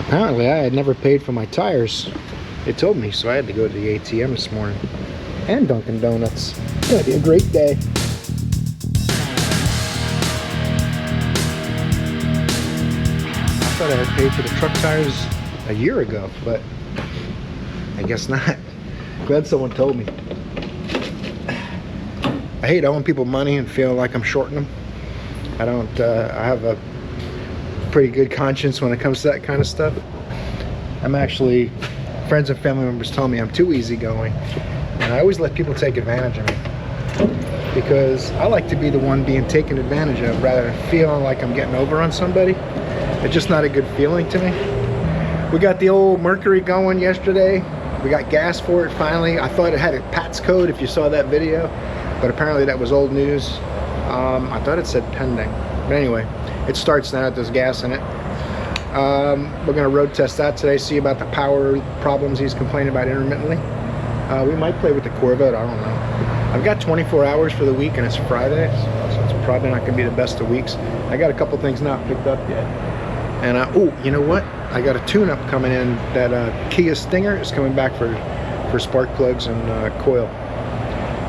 Apparently I had never paid for my tires. They told me, so I had to go to the ATM this morning. And Dunkin' Donuts. It's gonna be a great day. I thought I had paid for the truck tires a year ago, but I guess not. Glad someone told me. I hate owing people money and feeling like I'm shorting them. I don't, I have a pretty good conscience when it comes to that kind of stuff. I'm actually, friends and family members tell me I'm too easygoing, and I always let people take advantage of me because I like to be the one being taken advantage of rather than feeling like I'm getting over on somebody. It's just not a good feeling to me. We got the old Mercury going yesterday. We got gas for it finally. I thought it had a PATS code if you saw that video, but apparently that was old news. I thought it said pending, but anyway, it starts now. There's gas in it. We're gonna road test that today, see about the power problems he's complaining about intermittently. We might play with the Corvette, I don't know. I've got 24 hours for the week and it's Friday, so it's probably not gonna be the best of weeks. I got a couple things not picked up yet. And oh, you know what? I got a tune-up coming in. That Kia Stinger is coming back for spark plugs and coil.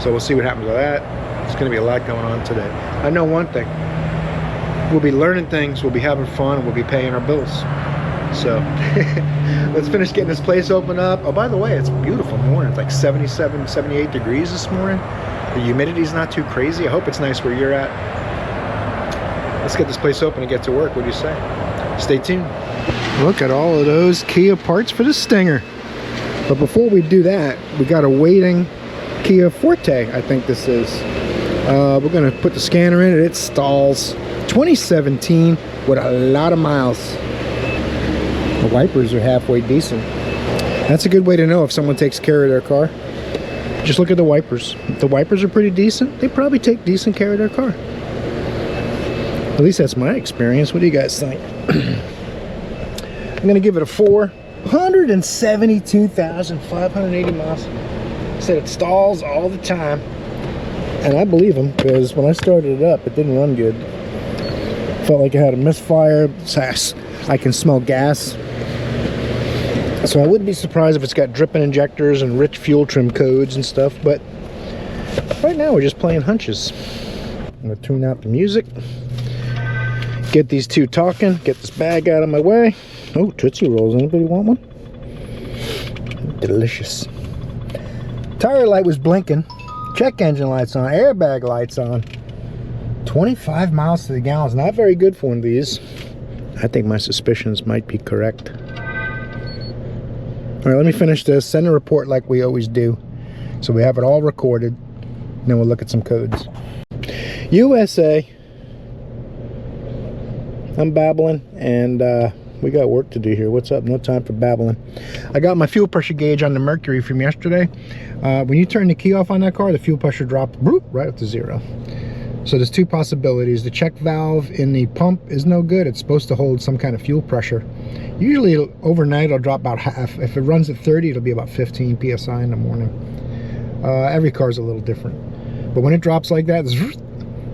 So we'll see what happens with that. There's gonna be a lot going on today. I know one thing. We'll be learning things, we'll be having fun, we'll be paying our bills. So let's finish getting this place open up. Oh, by the way, it's a beautiful morning. It's like 77, 78 degrees this morning. The humidity's not too crazy. I hope it's nice where you're at. Let's get this place open and get to work. What do you say? Stay tuned. Look at all of those Kia parts for the Stinger. But before we do that, we got a waiting Kia Forte, I think this is. We're gonna put the scanner in it. It stalls. 2017 with a lot of miles. The wipers are halfway decent. That's a good way to know if someone takes care of their car. Just look at the wipers. If the wipers are pretty decent, they probably take decent care of their car. At least that's my experience. What do you guys think? I'm gonna give it a 4. 172,580 miles. Said it stalls all the time. And I believe him, because when I started it up, it didn't run good. Felt like it had a misfire. I can smell gas. So I wouldn't be surprised if it's got dripping injectors and rich fuel trim codes and stuff, but right now we're just playing hunches. I'm gonna tune out the music, get these two talking, get this bag out of my way. Oh, Tootsie Rolls, anybody want one? Delicious. Tire light was blinking, check engine lights on, airbag lights on. 25 miles to the gallon is not very good for one of these. I think my suspicions might be correct. All right, let me finish this, send a report like we always do. So we have it all recorded, and then we'll look at some codes. USA. I'm babbling, and we got work to do here. What's up? No time for babbling. I got my fuel pressure gauge on the Mercury from yesterday. When you turn the key off on that car, the fuel pressure dropped right up to 0. So there's two possibilities. The check valve in the pump is no good. It's supposed to hold some kind of fuel pressure. Usually overnight it'll drop about half. If it runs at 30, it'll be about 15 psi in the morning. Every car's a little different. But when it drops like that,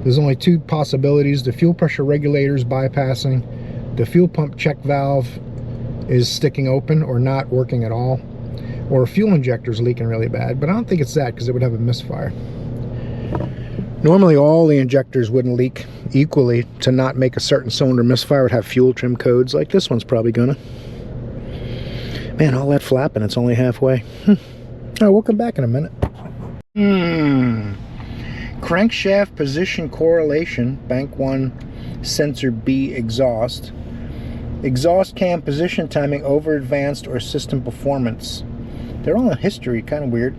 there's only two possibilities. The fuel pressure regulator is bypassing. The fuel pump check valve is sticking open or not working at all. Or a fuel injector is leaking really bad. But I don't think it's that, because it would have a misfire. Normally all the injectors wouldn't leak equally. To not make a certain cylinder misfire would have fuel trim codes, like this one's probably gonna. Man, all that flapping, it's only halfway. All right, we'll come back in a minute. Crankshaft position correlation, bank 1 sensor B exhaust. Exhaust cam position timing over advanced or system performance. They're all in history, kind of weird.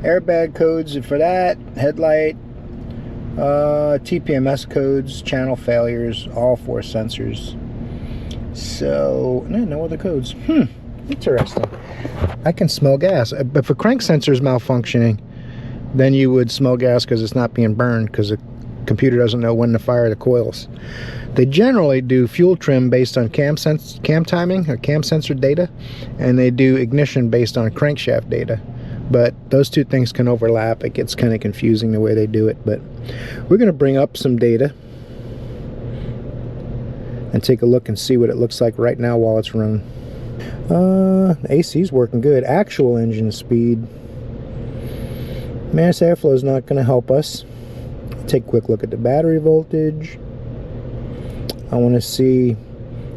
Airbag codes for that, headlight, TPMS codes, channel failures, all 4 sensors. So, no other codes. Interesting. I can smell gas. But if a crank sensor is malfunctioning, then you would smell gas because it's not being burned, because the computer doesn't know when to fire the coils. They generally do fuel trim based on cam timing or cam sensor data, and they do ignition based on crankshaft data. But those two things can overlap. It gets kind of confusing the way they do it. But we're going to bring up some data. and take a look and see what it looks like right now while it's running. AC's working good. Actual engine speed. Mass airflow is not going to help us. Take a quick look at the battery voltage. I want to see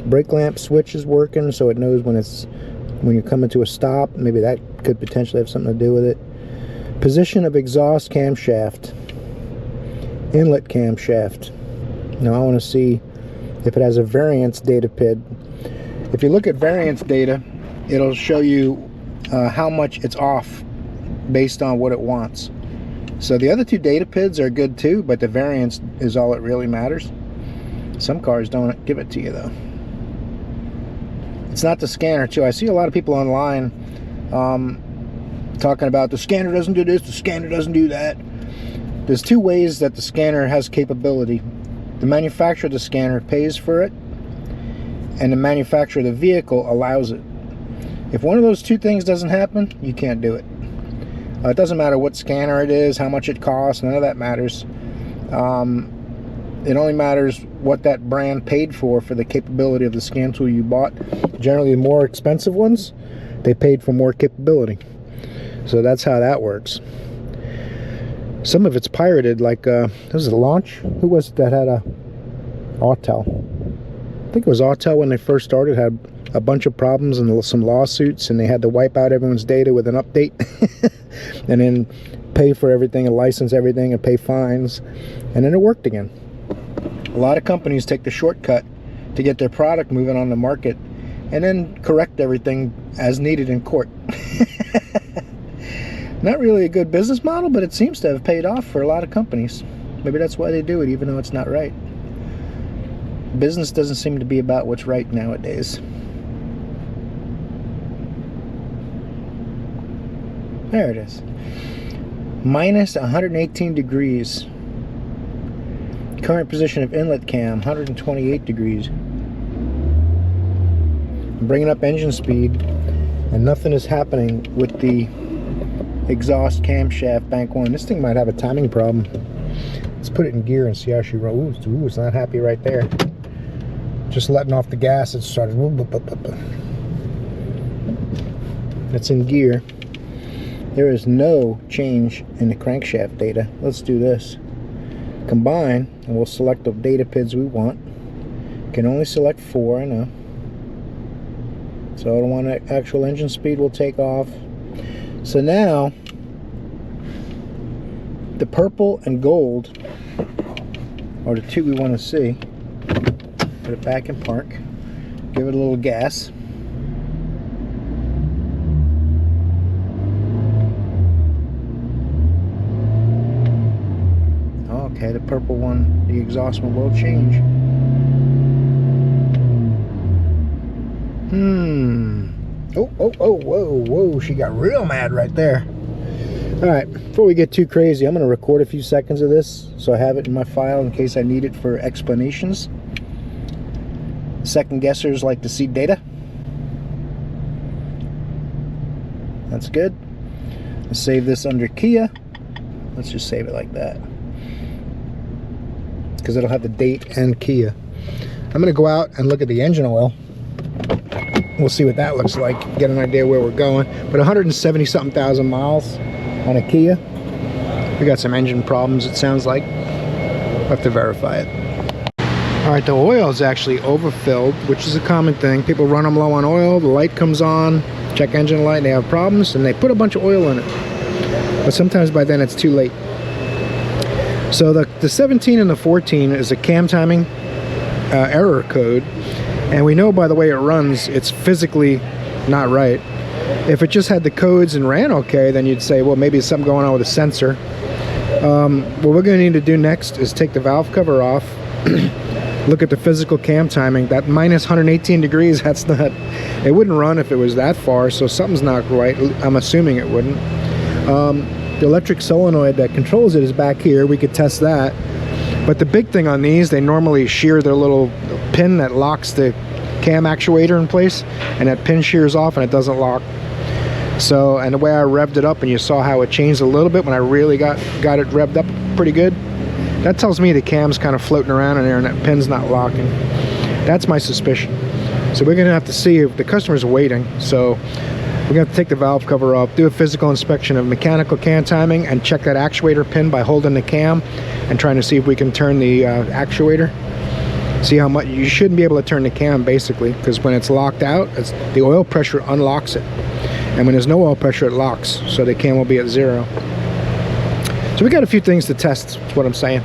brake lamp switch is working, so it knows when you're coming to a stop. Maybe that could potentially have something to do with it. Position of exhaust camshaft, inlet camshaft. Now I want to see if it has a variance data PID. If you look at variance data, it'll show you how much it's off based on what it wants. So the other two data PIDs are good too, but the variance is all that really matters. Some cars don't give it to you though. It's not the scanner too. I see a lot of people online talking about the scanner doesn't do this, the scanner doesn't do that. There's two ways that the scanner has capability. The manufacturer of the scanner pays for it, and the manufacturer of the vehicle allows it. If one of those two things doesn't happen, you can't do it. It doesn't matter what scanner it is, how much it costs, none of that matters. It only matters what that brand paid for the capability of the scan tool you bought. Generally, the more expensive ones, they paid for more capability. So that's how that works. Some of it's pirated, like, this is a launch. Who was it that had a Autel? I think it was Autel when they first started, had a bunch of problems and some lawsuits, and they had to wipe out everyone's data with an update and then pay for everything and license everything and pay fines, and then it worked again. A lot of companies take the shortcut to get their product moving on the market and then correct everything as needed in court. Not really a good business model, but it seems to have paid off for a lot of companies. Maybe that's why they do it, even though it's not right. Business doesn't seem to be about what's right nowadays. There it is. Minus 118 degrees. Current position of inlet cam, 128 degrees. I'm bringing up engine speed, and nothing is happening with the exhaust camshaft bank one. This thing might have a timing problem. Let's put it in gear and see how she rolls. Ooh, it's not happy right there. Just letting off the gas, it started. It's in gear. There is no change in the crankshaft data. Let's do this. Combine, and we'll select the data PIDs we want. Can only select 4, I know. So I don't want actual engine speed, we'll take off. So now, the purple and gold are the two we want to see. Put it back in park. Give it a little gas. Okay, the purple one, the exhaust one will change. Whoa, she got real mad right there. Alright, before we get too crazy, I'm going to record a few seconds of this so I have it in my file in case I need it for explanations. Second guessers like to see data. That's good. Let's save this under Kia. Let's just save it like that, because it'll have the date and Kia. I'm going to go out and look at the engine oil. We'll see what that looks like, get an idea where we're going. But 170 something thousand miles on a Kia. We got some engine problems, it sounds like. We'll have to verify it. Alright, the oil is actually overfilled, which is a common thing. People run them low on oil, the light comes on, check engine light, they have problems, and they put a bunch of oil in it. But sometimes by then it's too late. So the 17 and the 14 is a cam timing error code. And we know by the way it runs, it's physically not right. If it just had the codes and ran okay, then you'd say, well, maybe it's something going on with the sensor. What we're going to need to do next is take the valve cover off, look at the physical cam timing. That minus 118 degrees, that's not, it wouldn't run if it was that far, so something's not right. I'm assuming it wouldn't. The electric solenoid that controls it is back here. We could test that. But the big thing on these, they normally shear their little pin that locks the cam actuator in place, and that pin shears off and it doesn't lock. So, and the way I revved it up, and you saw how it changed a little bit when I really got it revved up pretty good, that tells me the cam's kind of floating around in there and that pin's not locking. That's my suspicion. So we're gonna have to see if the customer's waiting. So we're gonna have to take the valve cover off, do a physical inspection of mechanical can timing, and check that actuator pin by holding the cam and trying to see if we can turn the actuator. See how much. You shouldn't be able to turn the cam basically, because when it's locked out, the oil pressure unlocks it, and when there's no oil pressure, it locks, so the cam will be at 0. So we got a few things to test, is what I'm saying.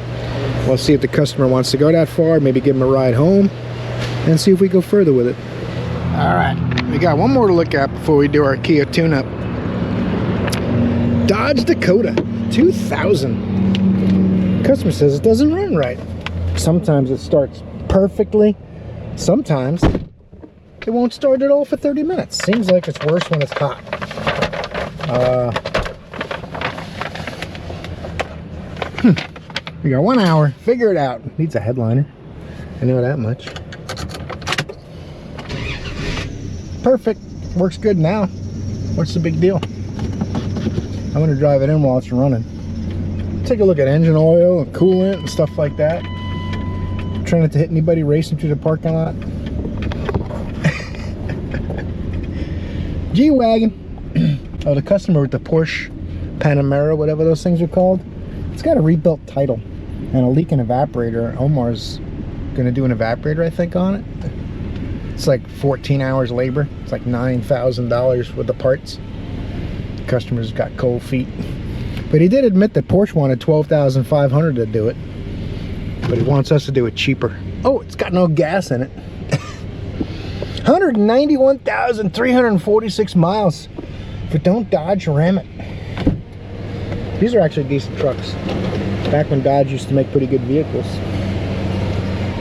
We'll see if the customer wants to go that far, maybe give him a ride home, and see if we go further with it. All right, we got one more to look at before we do our Kia tune-up. Dodge Dakota 2000. Customer says it doesn't run right. Sometimes it starts perfectly. Sometimes it won't start at all for 30 minutes. Seems like it's worse when it's hot. We got 1 hour. Figure it out. Needs a headliner. I know that much. Perfect. Works good now. What's the big deal? I'm going to drive it in while it's running. Take a look at engine oil and coolant and stuff like that. Trying not to hit anybody racing through the parking lot. G-Wagon. Oh, the customer with the Porsche Panamera, whatever those things are called. It's got a rebuilt title and a leaking evaporator. Omar's gonna do an evaporator, I think, on it. It's like 14 hours labor. It's like $9,000 with the parts. The customer's got cold feet. But he did admit that Porsche wanted $12,500 to do it. But he wants us to do it cheaper. Oh, it's got no gas in it. 191,346 miles. But don't Dodge, ram it. These are actually decent trucks. Back when Dodge used to make pretty good vehicles.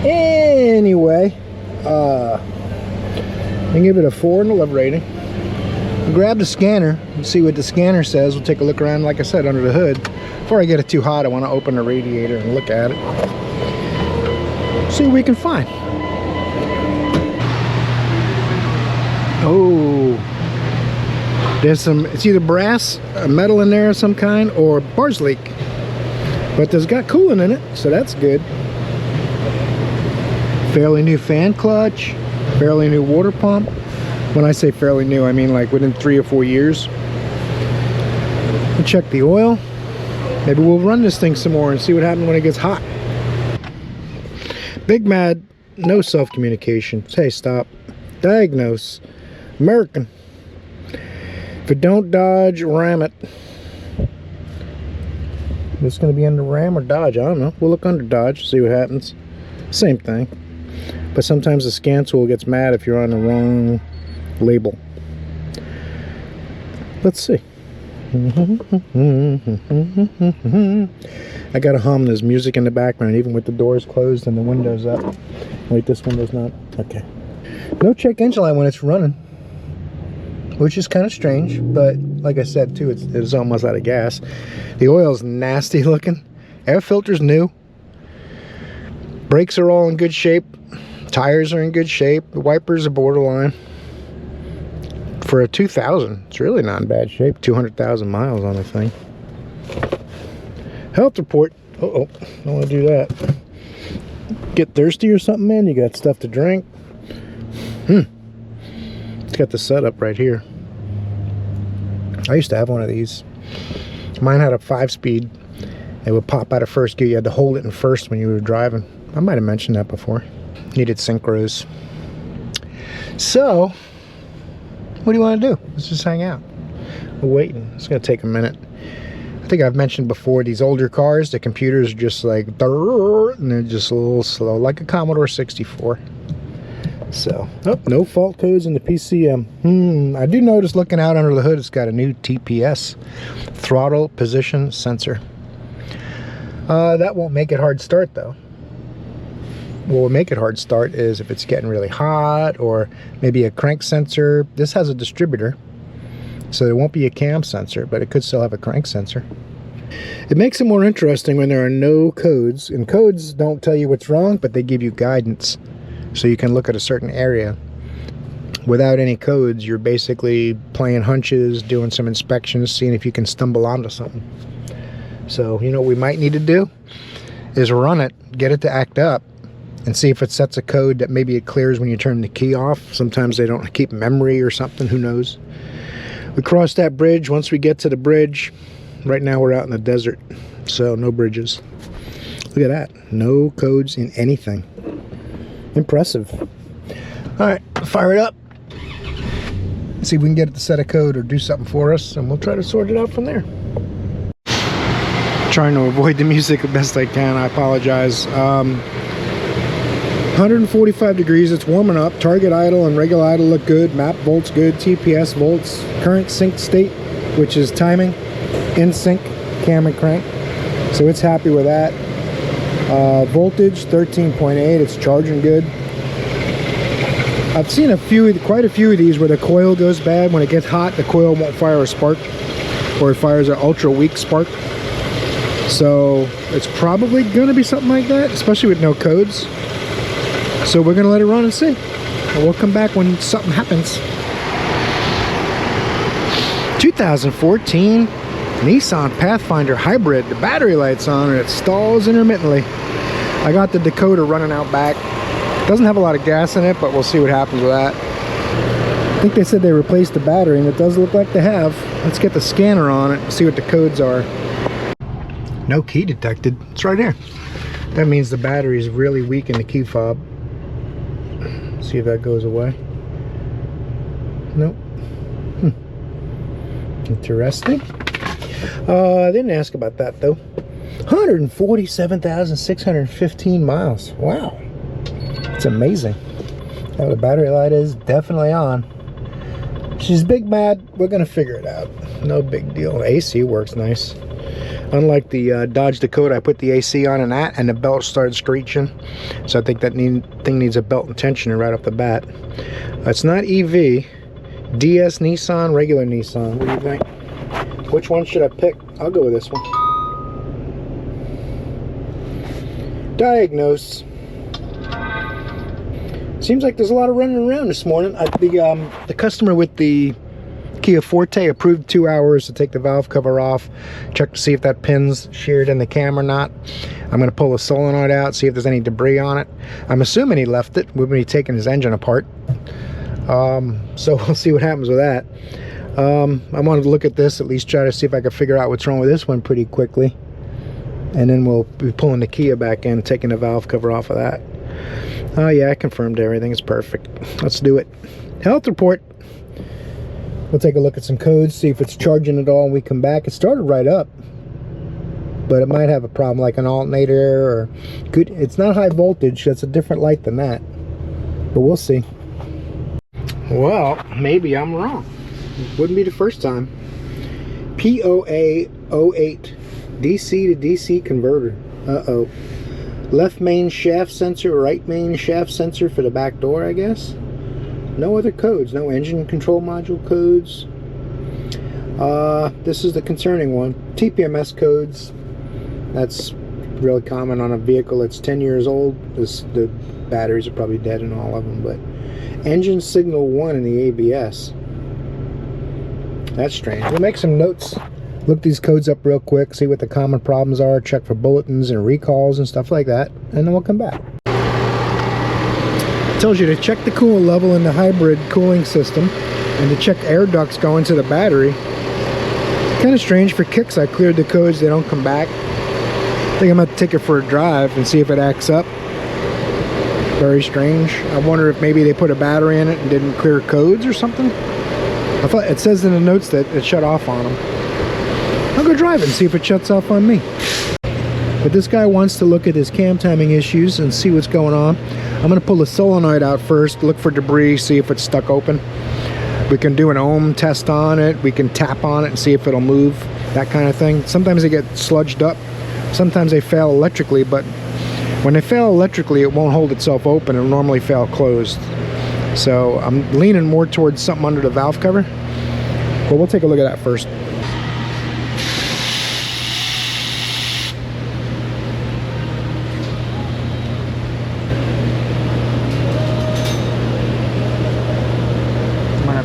Anyway, I can give it a 4 in the love rating. We'll grab the scanner and see what the scanner says. We'll take a look around, like I said, under the hood. Before I get it too hot, I want to open the radiator and look at it. See what we can find. Oh, there's some, it's either brass, metal in there of some kind, or bars leak. But there's got coolant in it, so that's good. Fairly new fan clutch, fairly new water pump. When I say fairly new, I mean like within 3 or 4 years. We'll check the oil. Maybe we'll run this thing some more and see what happens when it gets hot. Big Mad, no self-communication. Hey, stop. Diagnose. American. If it don't Dodge, ram it. This is going to be under Ram or Dodge. I don't know. We'll look under Dodge, see what happens. Same thing. But sometimes the scan tool gets mad if you're on the wrong label. Let's see. I got to hum. There's music in the background, even with the doors closed and the windows up. Wait, this window's not. Okay. No check engine light when it's running, which is kind of strange, but like I said too, it's almost out of gas. The oil's nasty looking. Air filter's new. Brakes are all in good shape. Tires are in good shape. The wipers are borderline. For a 2000, it's really not in bad shape. 200,000 miles on the thing. Health report. Uh-oh, don't want to do that. Get thirsty or something, man? You got stuff to drink? It's got the setup right here. I used to have one of these. Mine had a 5-speed. It would pop out of first gear. You had to hold it in first when you were driving. I might have mentioned that before. Needed synchros. So, what do you want to do? Let's just hang out. We're waiting. It's going to take a minute. I think I've mentioned before, these older cars, the computers are just like, and they're just a little slow, like a Commodore 64. So, oh, no fault codes in the PCM. I do notice looking out under the hood, it's got a new TPS, throttle position sensor. That won't make it hard start though. What will make it hard start is if it's getting really hot, or maybe a crank sensor. This has a distributor, so there won't be a cam sensor, but it could still have a crank sensor. It makes it more interesting when there are no codes, and codes don't tell you what's wrong, but they give you guidance. So you can look at a certain area. Without any codes, you're basically playing hunches, doing some inspections, seeing if you can stumble onto something. So, you know what we might need to do is run it, get it to act up, and see if it sets a code that maybe it clears when you turn the key off. Sometimes they don't keep memory or something, who knows. We crossed that bridge. Once we get to the bridge, right now we're out in the desert, so no bridges. Look at that, no codes in anything. Impressive. All right, fire it up. See if we can get it to set a code or do something for us, and we'll try to sort it out from there. Trying to avoid the music the best I can. I apologize. 145 degrees. It's warming up. Target idle and regular idle look good. Map volts good. TPS volts. Current sync state, which is timing. In sync. Cam and crank. So it's happy with that. Voltage 13.8. It's charging good. I've seen quite a few of these where the coil goes bad. When it gets hot, the coil won't fire a spark, or it fires an ultra weak spark. So it's probably going to be something like that, especially with no codes. So we're going to let it run and see. And we'll come back when something happens. 2014 Nissan Pathfinder Hybrid. The battery light's on and it stalls intermittently. I got the Dakota running out back. Doesn't have a lot of gas in it, but we'll see what happens with that. I think they said they replaced the battery, and it does look like they have. Let's get the scanner on it and see what the codes are. No key detected. It's right here. That means the battery is really weak in the key fob. See if that goes away. Nope. Interesting. I didn't ask about that though. 147,615 miles. Wow. It's amazing. Now the battery light is definitely on. She's big mad. We're gonna figure it out. No big deal. AC works nice. Unlike the Dodge Dakota, I put the AC on in that, and the belt started screeching. So I think that thing needs a belt and tensioner right off the bat. It's not EV. DS Nissan, regular Nissan. What do you think? Which one should I pick? I'll go with this one. Diagnose. Seems like there's a lot of running around this morning. The customer with the Kia Forte approved 2 hours to take the valve cover off, check to see if that pin's sheared in the cam or not. I'm going to pull the solenoid out, see if there's any debris on it. I'm assuming he left it when he taking his engine apart. So we'll see what happens with that. I wanted to look at this, at least try to see if I could figure out what's wrong with this one pretty quickly. And then we'll be pulling the Kia back in, taking the valve cover off of that. Oh yeah, I confirmed everything. It's perfect. Let's do it. Health report. We'll take a look at some codes, see if it's charging at all when we come back. It started right up, but it might have a problem like an alternator or good. It's not high voltage. That's a different light than that, but we'll see. Well, maybe I'm wrong. Wouldn't be the first time. POA 08 DC to DC converter. Uh-oh. Left main shaft sensor, right main shaft sensor for the back door, I guess. No other codes, no engine control module codes. This is the concerning one. TPMS codes. That's really common on a vehicle that's 10 years old. The batteries are probably dead in all of them, but engine signal 1 in the ABS. That's strange. We'll make some notes. Look these codes up real quick, see what the common problems are, check for bulletins and recalls and stuff like that, and then we'll come back. It tells you to check the coolant level in the hybrid cooling system and to check air ducts going to the battery. Kind of strange. For kicks, I cleared the codes, they don't come back. I think I'm going to take it for a drive and see if it acts up. Very strange. I wonder if maybe they put a battery in it and didn't clear codes or something. I thought it says in the notes that it shut off on them. I'll go drive it and see if it shuts off on me. But this guy wants to look at his cam timing issues and see what's going on. I'm going to pull the solenoid out first, look for debris, see if it's stuck open. We can do an ohm test on it. We can tap on it and see if it'll move, that kind of thing. Sometimes they get sludged up. Sometimes they fail electrically, but when they fail electrically, it won't hold itself open. It'll normally fail closed. So I'm leaning more towards something under the valve cover. But we'll take a look at that first.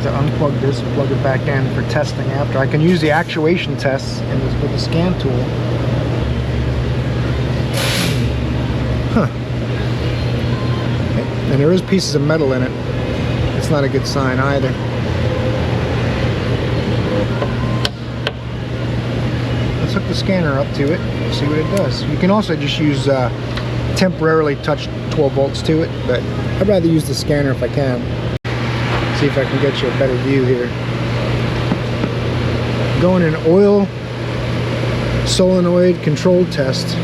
To unplug this and plug it back in for testing after. I can use the actuation tests with the scan tool. Huh. And there is pieces of metal in it. It's not a good sign either. Let's hook the scanner up to it and see what it does. You can also just use temporarily touch 12 volts to it, but I'd rather use the scanner if I can. See if I can get you a better view here. Going an oil solenoid control test.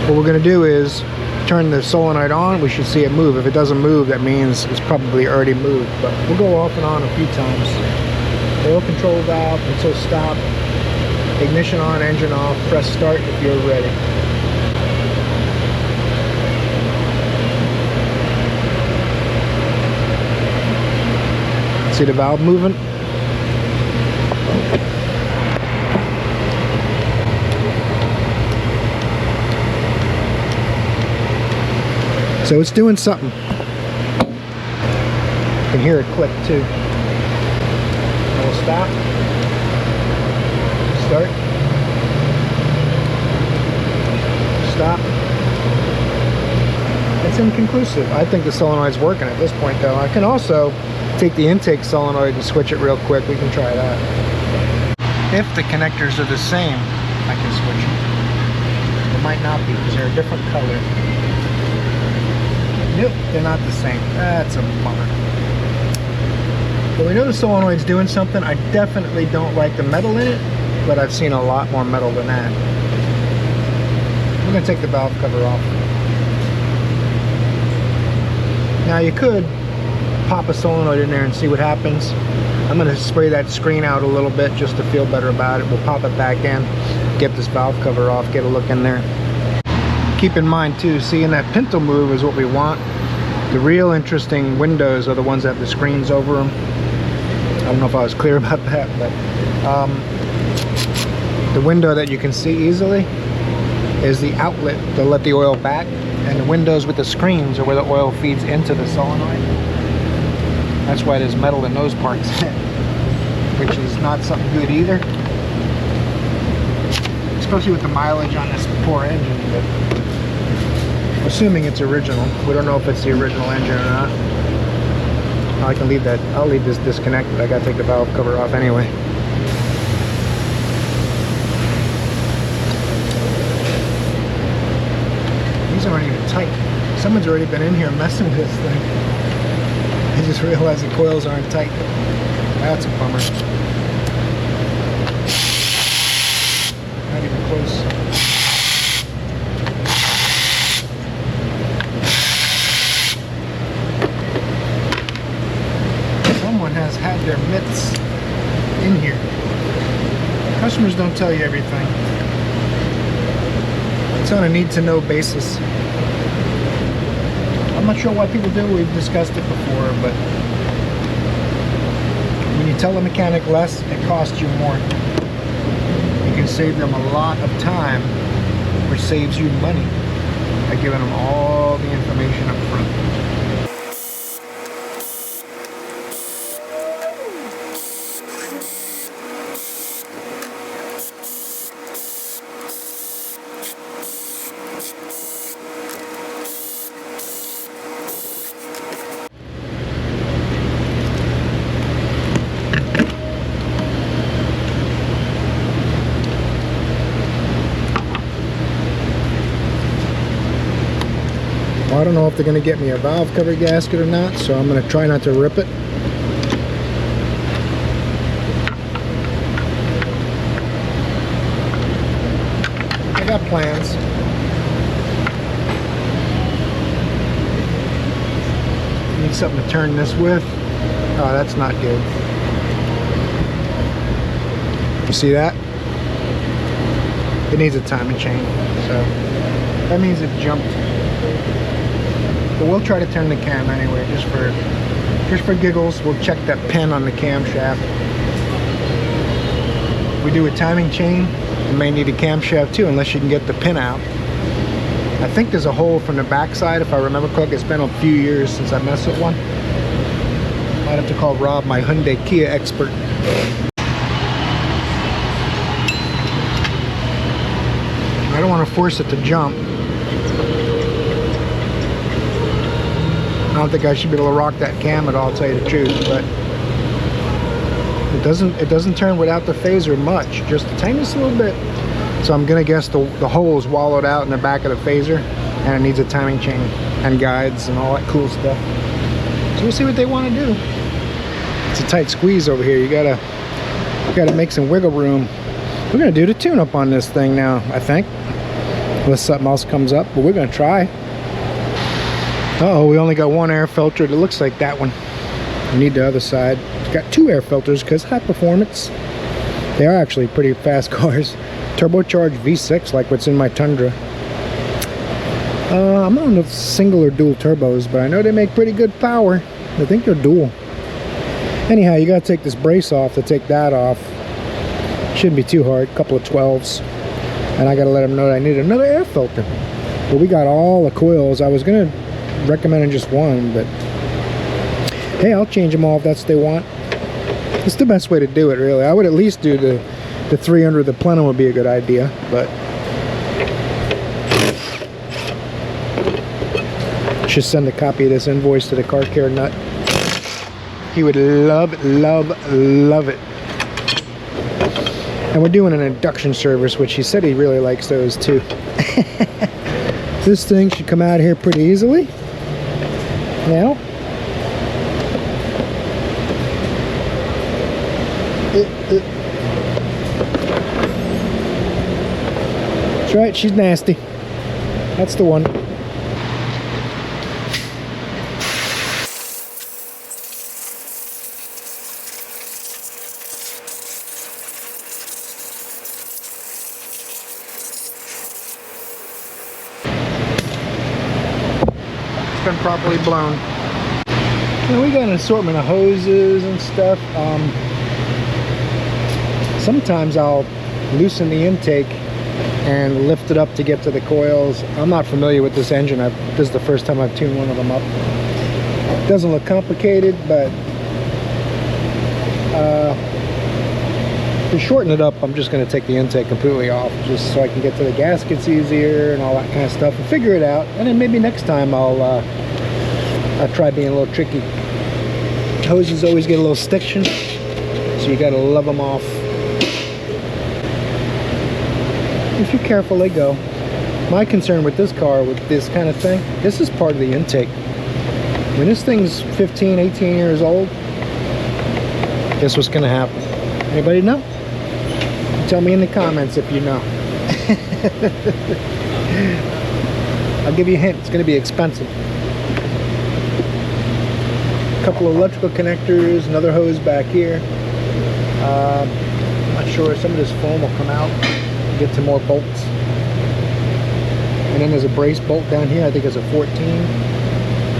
What we're going to do is turn the solenoid on. We should see it move. If it doesn't move, that means it's probably already moved, but we'll go off and on a few times. Oil control valve until stop. Ignition on, engine off. Press start if you're ready. See the valve moving? So it's doing something. You can hear it click too. We'll stop. Start. Stop. It's inconclusive. I think the solenoid's working at this point though. I can also take the intake solenoid and switch it real quick. We can try that. If the connectors are the same, I can switch them. It might not be because they're a different color. Nope, they're not the same. That's a bummer. But we know the solenoid's doing something. I definitely don't like the metal in it, but I've seen a lot more metal than that. I'm going to take the valve cover off. Now you could pop a solenoid in there and see what happens. I'm going to spray that screen out a little bit just to feel better about it. We'll pop it back in, get this valve cover off, get a look in there. Keep in mind too, seeing that pintle move is what we want. The real interesting windows are the ones that have the screens over them. I don't know if I was clear about that, but the window that you can see easily is the outlet to let the oil back, and the windows with the screens are where the oil feeds into the solenoid. That's why there's metal in those parts, which is not something good either. Especially with the mileage on this poor engine, but assuming it's original. We don't know if it's the original engine or not. I can leave that. I'll leave this disconnected. I gotta take the valve cover off anyway. These aren't even tight. Someone's already been in here messing with this thing. I just realized the coils aren't tight. That's a bummer. Not even close. Someone has had their mitts in here. Customers don't tell you everything. It's on a need-to-know basis. I'm not sure why people do. We've discussed it before, but when you tell a mechanic less, it costs you more. You can save them a lot of time, which saves you money by giving them all the information up front. I don't know if they're going to get me a valve cover gasket or not, so I'm going to try not to rip it. I got plans. Need something to turn this with. Oh, that's not good. You see that? It needs a timing chain, so that means it jumped. But we'll try to turn the cam anyway, just for giggles. We'll check that pin on the camshaft. If we do a timing chain, you may need a camshaft too, unless you can get the pin out. I think there's a hole from the backside, if I remember correctly. It's been a few years since I messed with one. Might have to call Rob, my Hyundai Kia expert. I don't want to force it to jump. don't think I should be able to rock that cam at all, tell you the truth, but it doesn't turn without the phaser much, just the tiniest little bit. So I'm gonna guess the hole is wallowed out in the back of the phaser, and it needs a timing chain and guides and all that cool stuff. So we'll see what they want to do. It's a tight squeeze over here. You gotta make some wiggle room. We're gonna do the tune-up on this thing now, I think, unless something else comes up, but we're gonna try. Uh-oh, we only got one air filter. It looks like that one. We need the other side. It's got two air filters because high performance. They are actually pretty fast cars. Turbocharged V6 like what's in my Tundra. I'm not know if it's single or dual turbos, but I know they make pretty good power. I think they're dual. Anyhow, you gotta take this brace off to take that off. Shouldn't be too hard, a couple of 12s. And I gotta let them know that I need another air filter. But we got all the coils. I was gonna recommend just one, but hey, I'll change them all if that's what they want. It's the best way to do it, really. I would at least do the 300, the plenum would be a good idea, but should send a copy of this invoice to the car care nut. He would love it. And we're doing an induction service, which he said he really likes those too. This thing should come out here pretty easily. Now, that's right, she's nasty. That's the one. Been properly blown. And we got an assortment of hoses and stuff. Sometimes I'll loosen the intake and lift it up to get to the coils. I'm not familiar with this engine. This is the first time I've tuned one of them up. It doesn't look complicated, but to shorten it up, I'm just going to take the intake completely off, just so I can get to the gaskets easier and all that kind of stuff, and figure it out. And then maybe next time I'll try being a little tricky. Hoses always get a little stiction, so you got to love them off. If you're careful, they go. My concern with this car, with this kind of thing, this is part of the intake. When this thing's 15, 18 years old, guess what's going to happen? Anybody know? Tell me in the comments if you know. I'll give you a hint. It's going to be expensive. A couple of electrical connectors, another hose back here. I'm not sure. Some of this foam will come out. Get some more bolts. And then there's a brace bolt down here. I think it's a 14.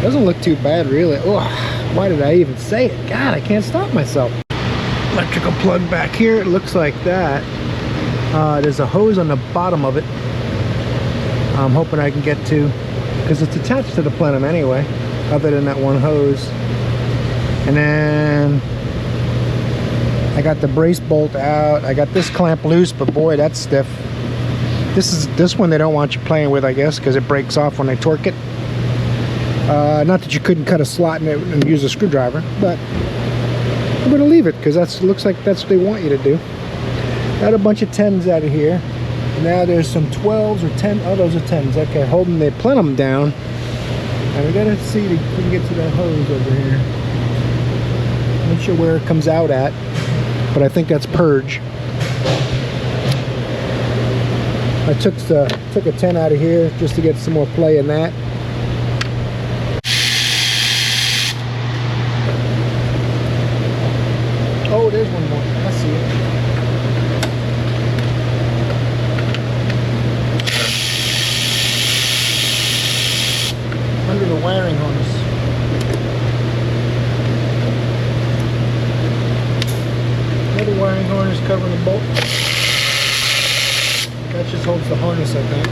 Doesn't look too bad, really. Oh, why did I even say it? God, I can't stop myself. Electrical plug back here. It looks like that. There's a hose on the bottom of it. I'm hoping I can get to, because it's attached to the plenum anyway, other than that one hose. And then I got the brace bolt out. I got this clamp loose, but boy, that's stiff. This one they don't want you playing with, I guess, because it breaks off when they torque it. Not that you couldn't cut a slot in it and use a screwdriver, but I'm gonna leave it because looks like that's what they want you to do. Got a bunch of 10s out of here. Now there's some 12s or 10. Oh, those are 10s. Okay, holding the plenum down. And we gotta see if we can get to that hose over here. Not sure where it comes out at, but I think that's purge. I took a 10 out of here just to get some more play in that. Oh, there's one more. I see it. Under the wiring harness. Another wiring harness covering the bolt. That just holds the harness, I think.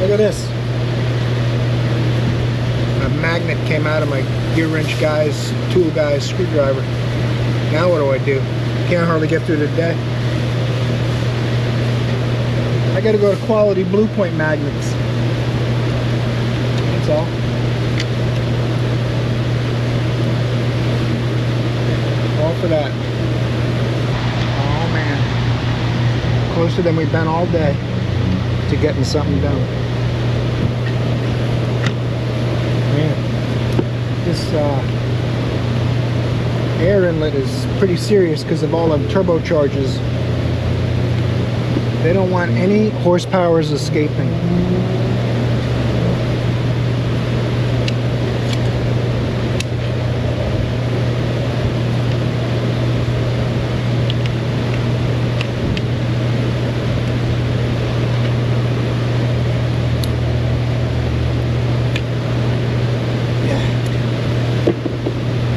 Look at this. A magnet came out of my gear wrench guy's, tool guy's screwdriver. Now what do? Can't hardly get through the day. I gotta go to Quality Blue Point Magnets. That's all. for that. Oh man, closer than we've been all day to getting something done. Man, this air inlet is pretty serious because of all the turbocharges. They don't want any horsepowers escaping.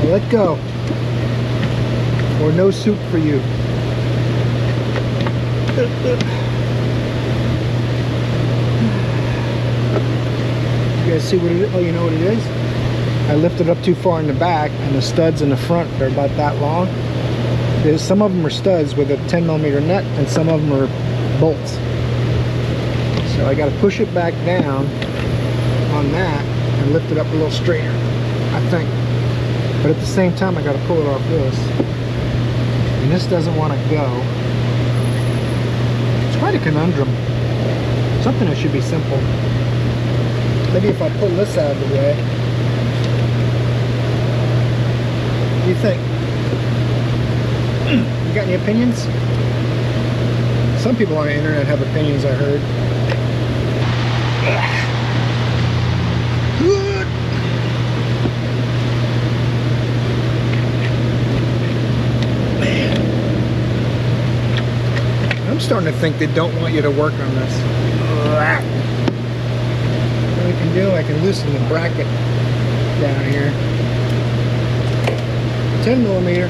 Let go, or no soup for you. You guys see what it is? Oh, you know what it is? I lifted up too far in the back, and the studs in the front are about that long. Some of them are studs with a 10mm nut, and some of them are bolts. So I got to push it back down on that and lift it up a little straighter, I think. But at the same time, I got to pull it off this. And this doesn't want to go. It's quite a conundrum. Something that should be simple. Maybe if I pull this out of the way. What do you think? You got any opinions? Some people on the internet have opinions, I heard. I'm starting to think they don't want you to work on this. What I can do, I can loosen the bracket down here. 10mm.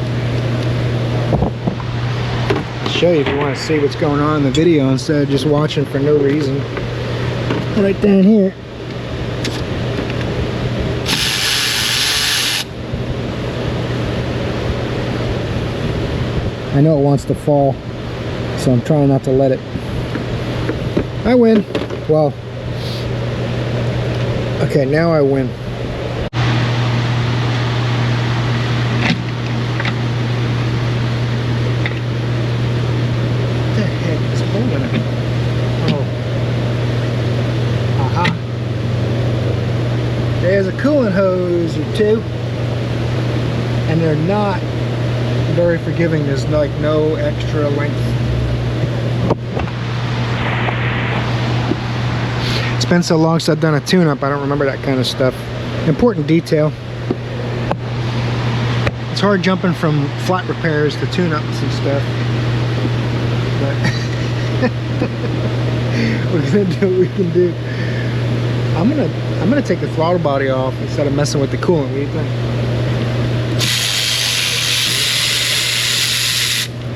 I'll show you if you want to see what's going on in the video instead of just watching for no reason. Right down here. I know it wants to fall, so I'm trying not to let it. I win. Well, okay, now I win. What the heck is holding it? Oh. Aha. There's a coolant hose or two, and they're not very forgiving. There's like no extra length. It's been so long since I've done a tune-up, I don't remember that kind of stuff. Important detail. It's hard jumping from flat repairs to tune-ups and stuff. But we're gonna do what we can do. I'm gonna take the throttle body off instead of messing with the coolant. What do you think?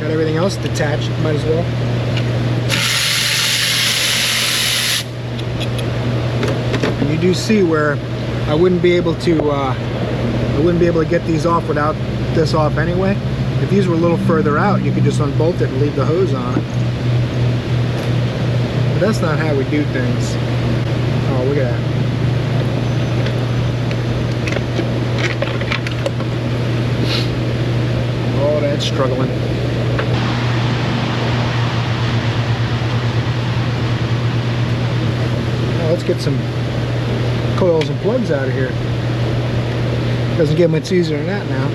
Got everything else detached, might as well. And you do see where I wouldn't be able to get these off without this off anyway. If these were a little further out, you could just unbolt it and leave the hose on it. But that's not how we do things. Oh, look at that. Oh, that's struggling. Let's get some coils and plugs out of here. Doesn't get much easier than that now.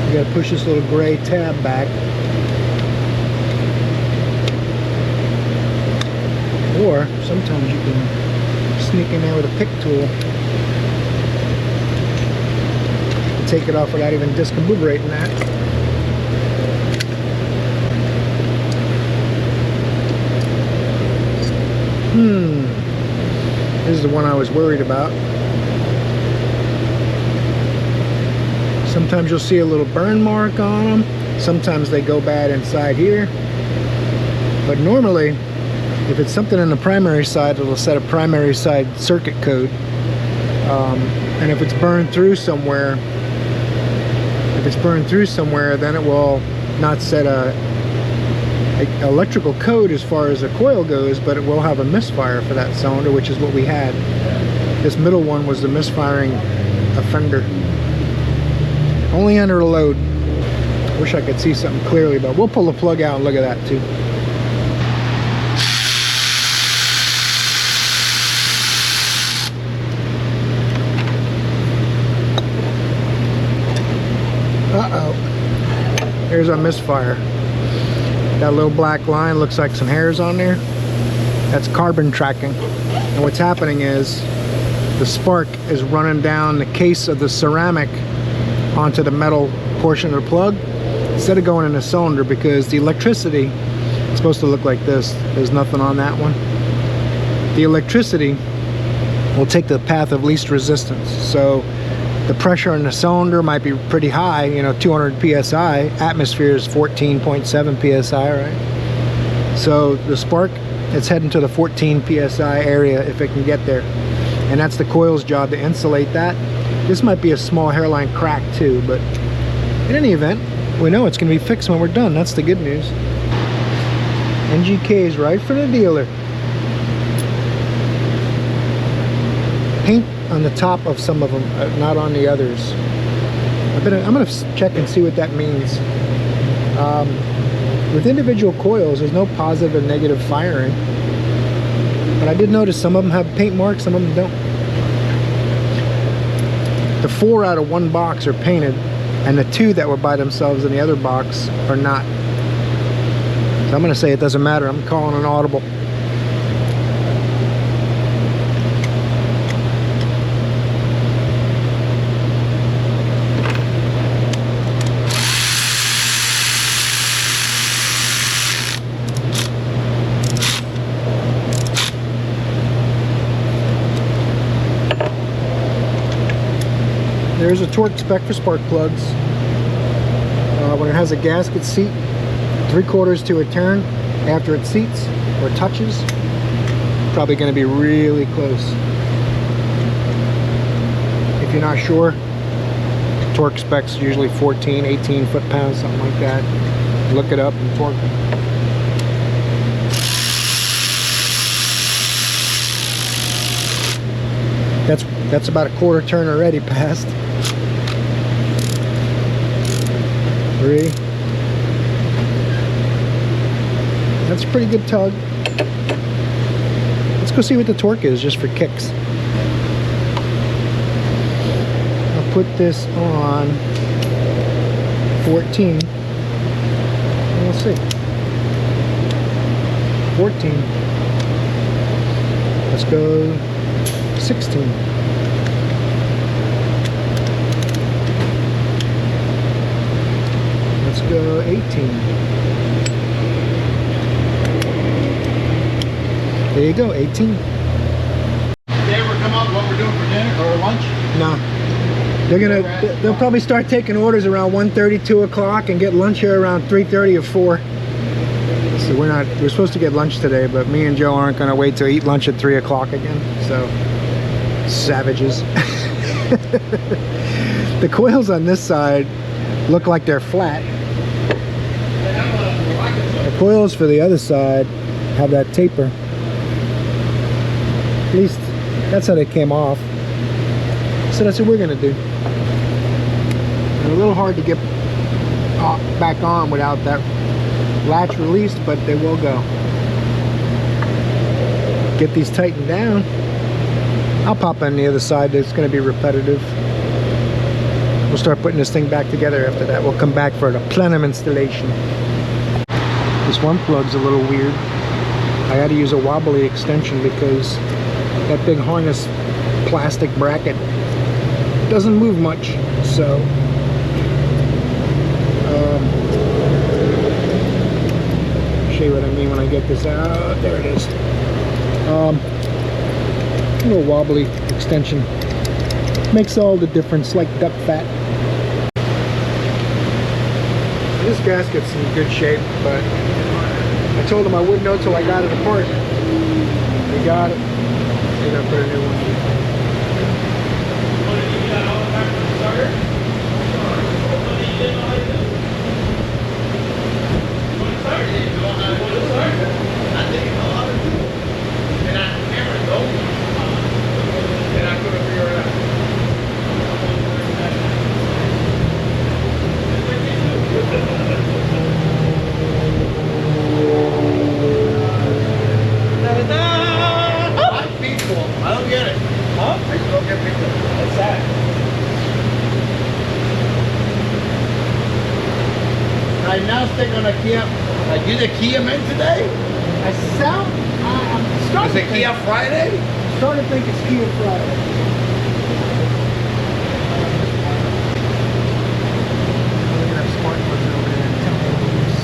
You gotta push this little gray tab back. Or sometimes you can sneak in there with a pick tool. Take it off without even discombobulating that. This is the one I was worried about. Sometimes you'll see a little burn mark on them. Sometimes they go bad inside here. But normally, if it's something in the primary side, it'll set a primary side circuit code. And if it's burned through somewhere, then it will not set a electrical code as far as the coil goes, but it will have a misfire for that cylinder, which is what we had. This middle one was the misfiring offender. Only under a load. Wish I could see something clearly, but we'll pull the plug out and look at that too. Uh-oh. There's a misfire. That little black line looks like some hairs on there. That's carbon tracking. And what's happening is the spark is running down the case of the ceramic onto the metal portion of the plug instead of going in the cylinder, because the electricity is supposed to look like this. There's nothing on that one. The electricity will take the path of least resistance. So the pressure in the cylinder might be pretty high, you know, 200 psi. Atmosphere is 14.7 psi, right? So the spark, it's heading to the 14 psi area if it can get there. And that's the coil's job, to insulate that. This might be a small hairline crack too, but in any event, we know it's going to be fixed when we're done. That's the good news. NGK is right for the dealer. Paint on the top of some of them, not on the others. I'm going to check and see what that means. With individual coils, there's no positive and negative firing. But I did notice some of them have paint marks, some of them don't. The 4 out of 1 box are painted, and the 2 that were by themselves in the other box are not. So I'm going to say it doesn't matter. I'm calling an audible. There's a torque spec for spark plugs. When it has a gasket seat, 3/4 to a turn after it seats or touches, probably going to be really close. If you're not sure, torque specs usually 14, 18 foot-pounds, something like that. Look it up and torque it. That's about a 1/4 turn already passed. 3. That's a pretty good tug. Let's go see what the torque is, just for kicks. I'll put this on 14. And we'll see. 14. Let's go 16. Let's go 18. There you go, 18. Did they ever come up what we're doing for dinner or lunch? No. They'll probably start taking orders around 1:30, 2 o'clock, and get lunch here around 3:30 or 4. So we're supposed to get lunch today, but me and Joe aren't gonna wait to eat lunch at 3 o'clock again. So, savages. The coils on this side look like they're flat. The coils for the other side have that taper. At least that's how they came off. So that's what we're gonna do. They're a little hard to get back on without that latch released, but they will go. Get these tightened down. I'll pop on the other side. It's going to be repetitive. We'll start putting this thing back together after that. We'll come back for the plenum installation. This one plug's a little weird. I had to use a wobbly extension because that big harness plastic bracket doesn't move much. So show you what I mean when I get this out. There it is. A little wobbly extension makes all the difference, like duck fat. This gasket's in good shape, but I told them I wouldn't know till I got it apart. We got it. They're gonna put a new one in. intake on a Kia? You the Kia man today? I'm starting Is it Kia Friday? starting to think it's Kia Friday. We're gonna have smart ones over there in Temple Use.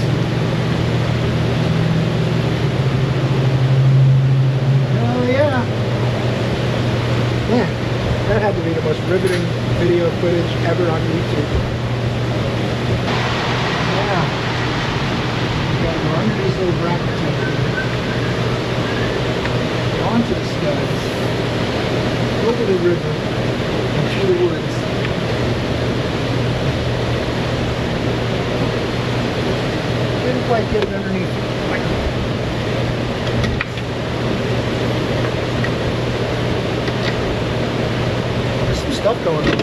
Oh yeah. Man, that had to be the most riveting video footage ever on YouTube. Yeah. You gotta go under these little brackets over here. Onto the studs. Over the river. And through the woods. Didn't quite get it underneath. There's some stuff going on.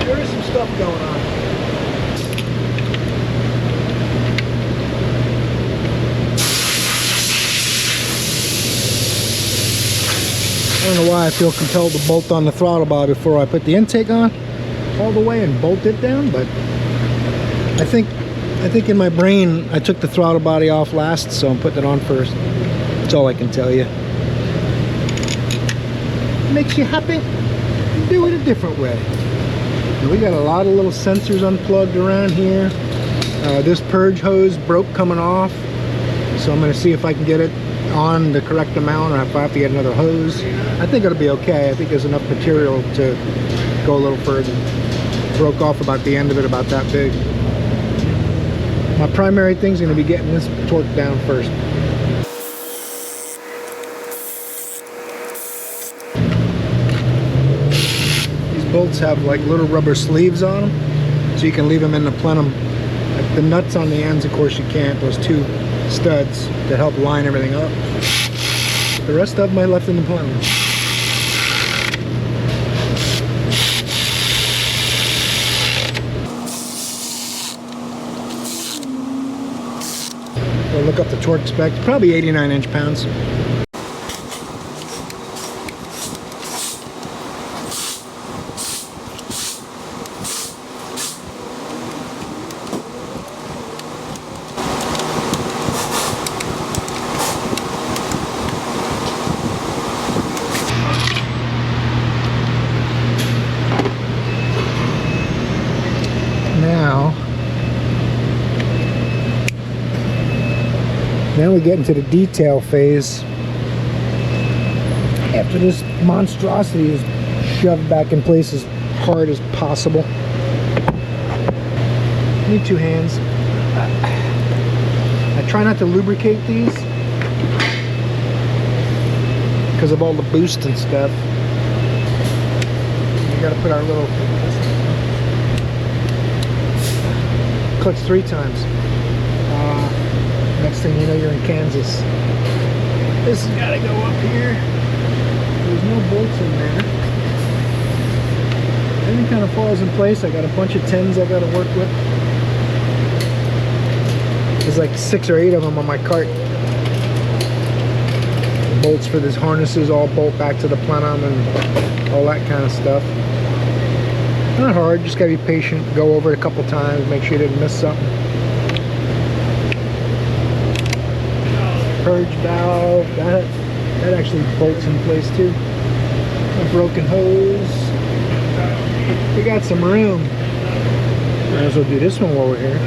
There is some stuff going on. I don't know why I feel compelled to bolt on the throttle bar before I put the intake on all the way and bolt it down, but I think in my brain I took the throttle body off last, so I'm putting it on first. That's all I can tell you. Makes you happy? Do it a different way. And we got a lot of little sensors unplugged around here. This purge hose broke coming off, so I'm going to see if I can get it on the correct amount or if I have to get another hose. I think it'll be okay. I think there's enough material to go a little further. Broke off about the end of it, about that big. My primary thing's going to be getting this torque down first. These bolts have like little rubber sleeves on them, so you can leave them in the plenum. Like the nuts on the ends, of course you can't. Those two studs to help line everything up. The rest of them I left in the plenum. So look up the torque spec. Probably 89 inch-pounds. Now we get into the detail phase. After this monstrosity is shoved back in place as hard as possible. Need two hands. I try not to lubricate these because of all the boost and stuff. We gotta put our little clutch 3 times. Next thing you know, you're in Kansas. This has got to go up here. There's no bolts in there. Everything kind of falls in place. I got a bunch of 10s I got to work with. There's like 6 or 8 of them on my cart. Bolts for these harnesses all bolt back to the plenum and all that kind of stuff. Not hard, just got to be patient. Go over it a couple times, make sure you didn't miss something. Purge valve, that actually bolts in place too. A broken hose. We got some room. Might as well do this one while we're here.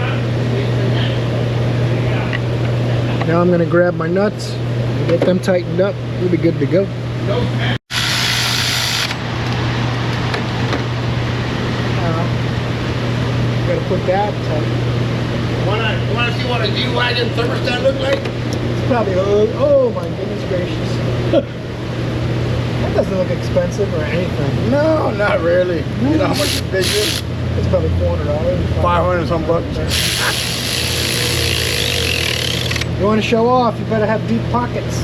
Now I'm going to grab my nuts and get them tightened up. We'll be good to go. Gotta put that tight. Want to see what a G-Wagon thermostat look like? Probably, oh my goodness gracious. That doesn't look expensive or anything. No, not really. You know how much big it is? It's probably $400. 500 some bucks. You want to show off, you better have deep pockets.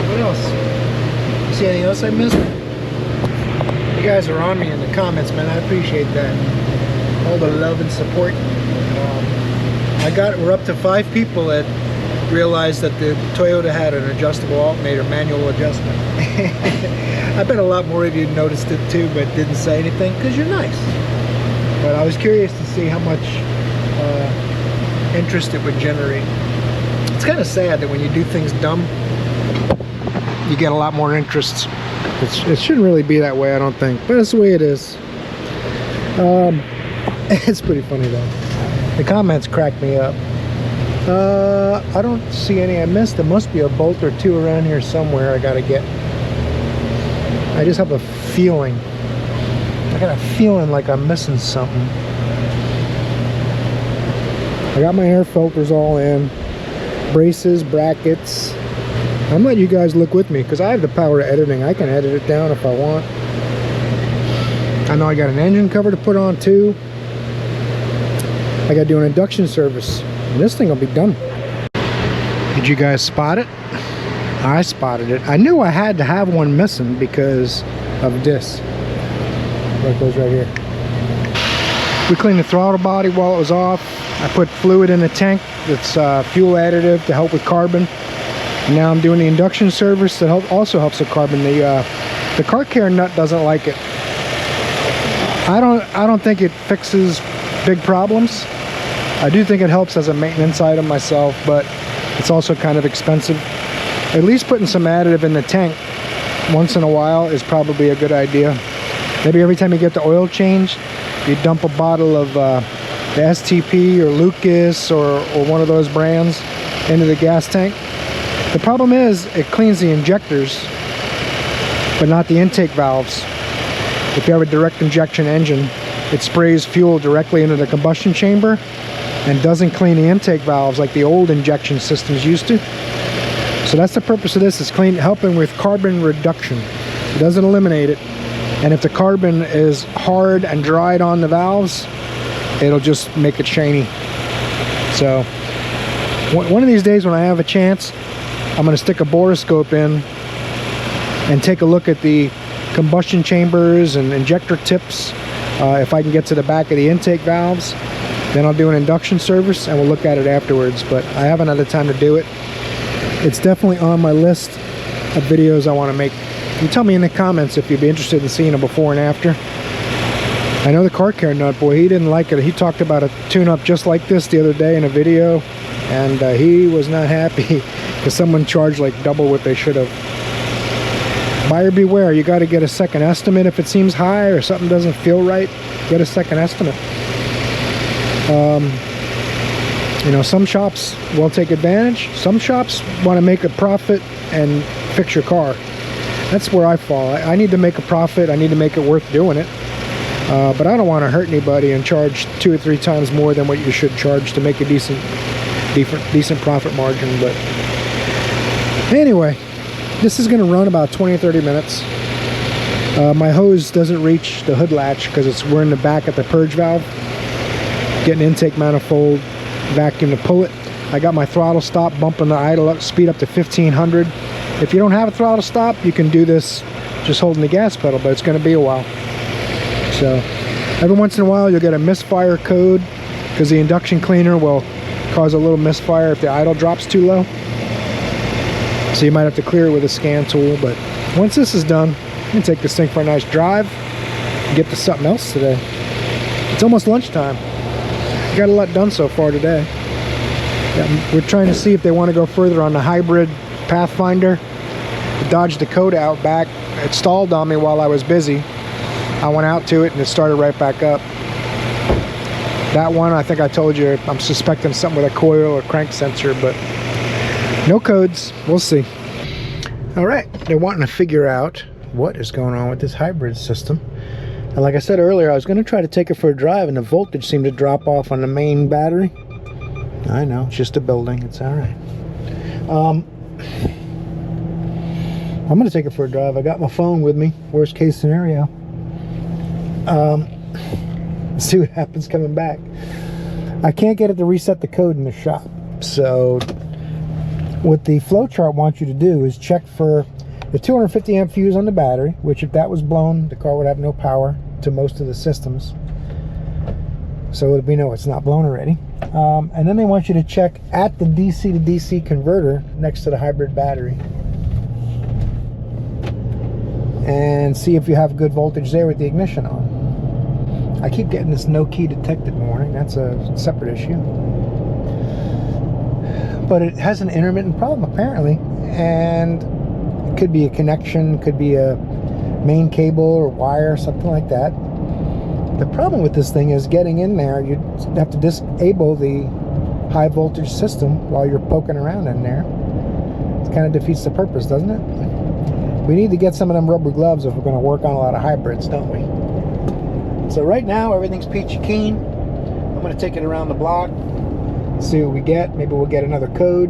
What else? You see anything else I missed? You guys are on me in the comments, man. I appreciate that. All the love and support. We're up to 5 people at realized that the Toyota had an adjustable alternator, manual adjustment. I bet a lot more of you noticed it too, but didn't say anything because you're nice. But I was curious to see how much interest it would generate. It's kind of sad that when you do things dumb, you get a lot more interest. It shouldn't really be that way, I don't think, but that's the way it is. It's pretty funny though. The comments crack me up. I don't see any I missed. There must be a bolt or two around here somewhere I gotta get. I just have a feeling. I got a feeling like I'm missing something. I got my air filters all in. Braces, brackets. I'm letting you guys look with me because I have the power of editing. I can edit it down if I want. I know I got an engine cover to put on too. I got to do an induction service. And this thing will be done. Did you guys spot it? I spotted it. I knew I had to have one missing because of this. That goes right here. We cleaned the throttle body while it was off. I put fluid in the tank. It's fuel additive to help with carbon. And now I'm doing the induction service that also helps with carbon. The car care nut doesn't like it. I don't think it fixes big problems. I do think it helps as a maintenance item myself, but it's also kind of expensive. At least putting some additive in the tank once in a while is probably a good idea. Maybe every time you get the oil changed, you dump a bottle of the STP or Lucas or one of those brands into the gas tank. The problem is it cleans the injectors, but not the intake valves. If you have a direct injection engine, it sprays fuel directly into the combustion chamber and doesn't clean the intake valves like the old injection systems used to. So that's the purpose of this, is helping with carbon reduction. It doesn't eliminate it. And if the carbon is hard and dried on the valves, it'll just make it shiny. So one of these days when I have a chance, I'm going to stick a borescope in and take a look at the combustion chambers and injector tips. If I can get to the back of the intake valves, then I'll do an induction service and we'll look at it afterwards, but I haven't had the time to do it. It's definitely on my list of videos I want to make. You tell me in the comments if you'd be interested in seeing a before and after. I know the car care nut boy, he didn't like it. He talked about a tune-up just like this the other day in a video, and he was not happy because someone charged like double what they should have. Buyer beware, you got to get a second estimate if it seems high or something doesn't feel right. Get a second estimate. You know, some shops will take advantage. Some shops want to make a profit and fix your car. That's where I fall. I need to make a profit. I need to make it worth doing it. But I don't want to hurt anybody and charge 2 or 3 times more than what you should charge to make a decent profit margin. But anyway, this is going to run about 20 or 30 minutes. My hose doesn't reach the hood latch because we're in the back at the purge valve. Get an intake manifold vacuum to pull it. I got my throttle stop, bumping the idle up, speed up to 1500. If you don't have a throttle stop, you can do this just holding the gas pedal, but it's going to be a while. So every once in a while you'll get a misfire code because the induction cleaner will cause a little misfire if the idle drops too low. So you might have to clear it with a scan tool, but once this is done, I'm going to take this thing for a nice drive and get to something else today. It's almost lunchtime. Got a lot done so far today. We're trying to see if they want to go further on the hybrid Pathfinder. The Dodge Dakota out back, it stalled on me while I was busy. I went out to it and it started right back up. That one, I think I told you, I'm suspecting something with a coil or crank sensor, but no codes. We'll see. All right, they're wanting to figure out what is going on with this hybrid system. And like I said earlier, I was going to try to take it for a drive and the voltage seemed to drop off on the main battery. I know, it's just a building. It's all right. I'm going to take it for a drive. I got my phone with me, worst case scenario. See what happens coming back. I can't get it to reset the code in the shop. So what the flowchart wants you to do is check for the 250 amp fuse on the battery, which if that was blown, the car would have no power to most of the systems. so we know it's not blown already. And then they want you to check at the DC to DC converter next to the hybrid battery and see if you have good voltage there with the ignition on. I keep getting this no key detected warning. That's a separate issue, but it has an intermittent problem apparently, and it could be a connection, could be a main cable or wire, something like that. The problem with this thing is getting in there, you have to disable the high voltage system while you're poking around in there. It kind of defeats the purpose, doesn't it? We need to get some of them rubber gloves if we're going to work on a lot of hybrids, don't we? So right now everything's peachy keen. I'm going to take it around the block, see what we get. Maybe we'll get another code.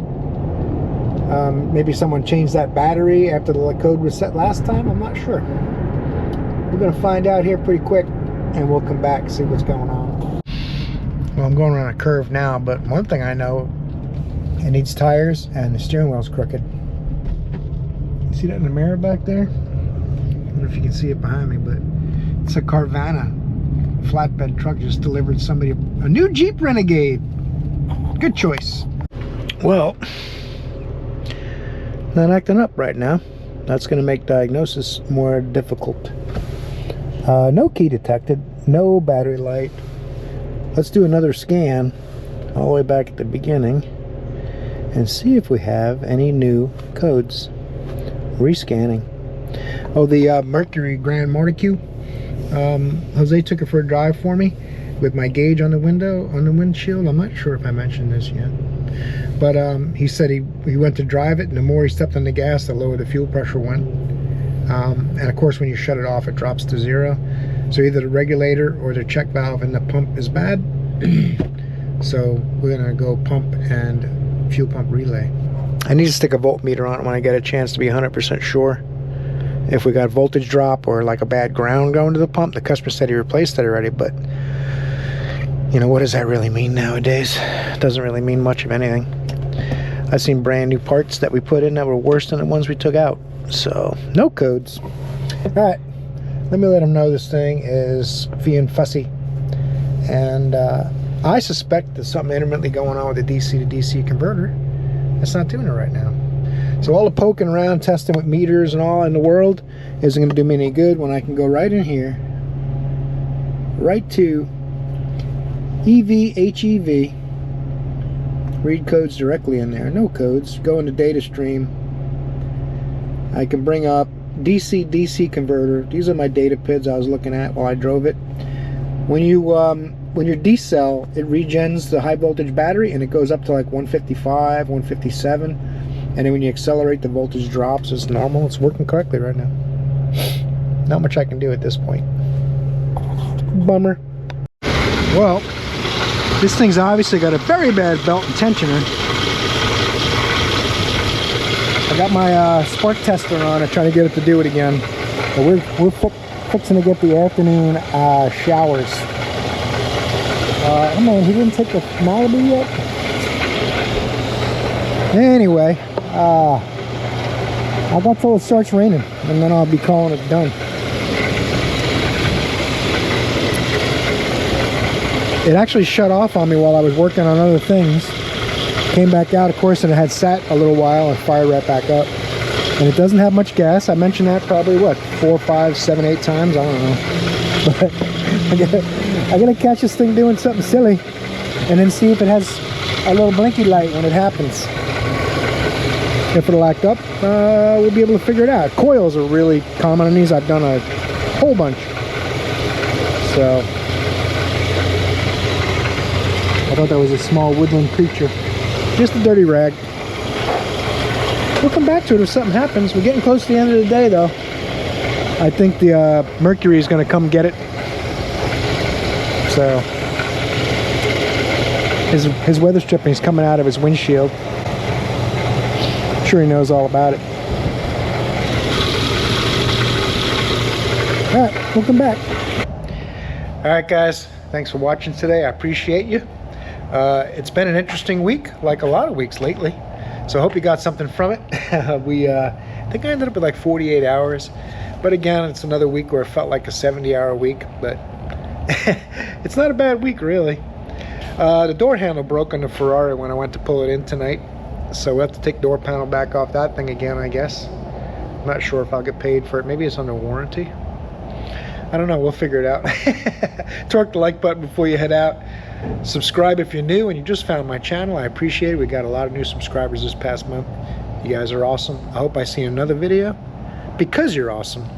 Maybe someone changed that battery after the code was set last time. I'm not sure. We're going to find out here pretty quick, and we'll come back and see what's going on. Well, I'm going around a curve now, but one thing I know, it needs tires and the steering wheel's crooked. You see that in the mirror back there? I don't know if you can see it behind me, but it's a Carvana flatbed truck just delivered somebody a new Jeep Renegade. Good choice. Well, not acting up right now. That's going to make diagnosis more difficult. No key detected, no battery light. Let's do another scan all the way back at the beginning and see if we have any new codes. Rescanning. Oh, the Mercury Grand Montague. Jose took it for a drive for me with my gauge on the window, on the windshield. I'm not sure if I mentioned this yet, but he said he went to drive it, and the more he stepped on the gas, the lower the fuel pressure went. And of course, when you shut it off, it drops to 0. So either the regulator or the check valve in the pump is bad. So we're gonna go pump and fuel pump relay. I need to stick a voltmeter on it when I get a chance to be 100% sure if we got voltage drop or like a bad ground going to the pump. The customer said he replaced it already, but you know, what does that really mean nowadays? It doesn't really mean much of anything. I've seen brand new parts that we put in that were worse than the ones we took out. So no codes. All right, let me let them know this thing is being fussy, and I suspect there's something intermittently going on with the DC to DC converter. It's not doing it right now. So all the poking around, testing with meters and all in the world isn't going to do me any good when I can go right in here, right to EV, read codes directly in there. No codes. Go into data stream. I can bring up DC converter. These are my data PIDs I was looking at while I drove it. When you're decel, it regens the high voltage battery and it goes up to like 155, 157, and then when you accelerate, the voltage drops. It's normal. It's working correctly right now. Not much I can do at this point. Bummer. Well, this thing's obviously got a very bad belt and tensioner. I got my spark tester on it, trying to get it to do it again. But we're fixing to get the afternoon showers. Oh man, he didn't take the Malibu yet? Anyway, I got till it starts raining, and then I'll be calling it done. It actually shut off on me while I was working on other things. Came back out, of course, and it had sat a little while and fired right back up. And it doesn't have much gas. I mentioned that probably, what, 4, 5, 7, 8 times? I don't know. But I gotta catch this thing doing something silly and then see if it has a little blinky light when it happens. If it'll act up, we'll be able to figure it out. Coils are really common on these. I've done a whole bunch. So I thought that was a small woodland creature. Just a dirty rag. We'll come back to it if something happens. We're getting close to the end of the day, though. I think the Mercury is going to come get it. So his weather stripping is coming out of his windshield. I'm sure he knows all about it. All right, we'll come back. All right, guys. Thanks for watching today. I appreciate you. It's been an interesting week, like a lot of weeks lately. So I hope you got something from it. I think I ended up with like 48 hours. But again, it's another week where it felt like a 70-hour week. But It's not a bad week, really. The door handle broke on the Ferrari when I went to pull it in tonight, so we'll have to take door panel back off that thing again, I guess. I'm not sure if I'll get paid for it. Maybe it's under warranty. I don't know. We'll figure it out. Torque the like button before you head out. Subscribe if you're new and you just found my channel. I appreciate it. We got a lot of new subscribers this past month. You guys are awesome. I hope I see you in another video, because you're awesome.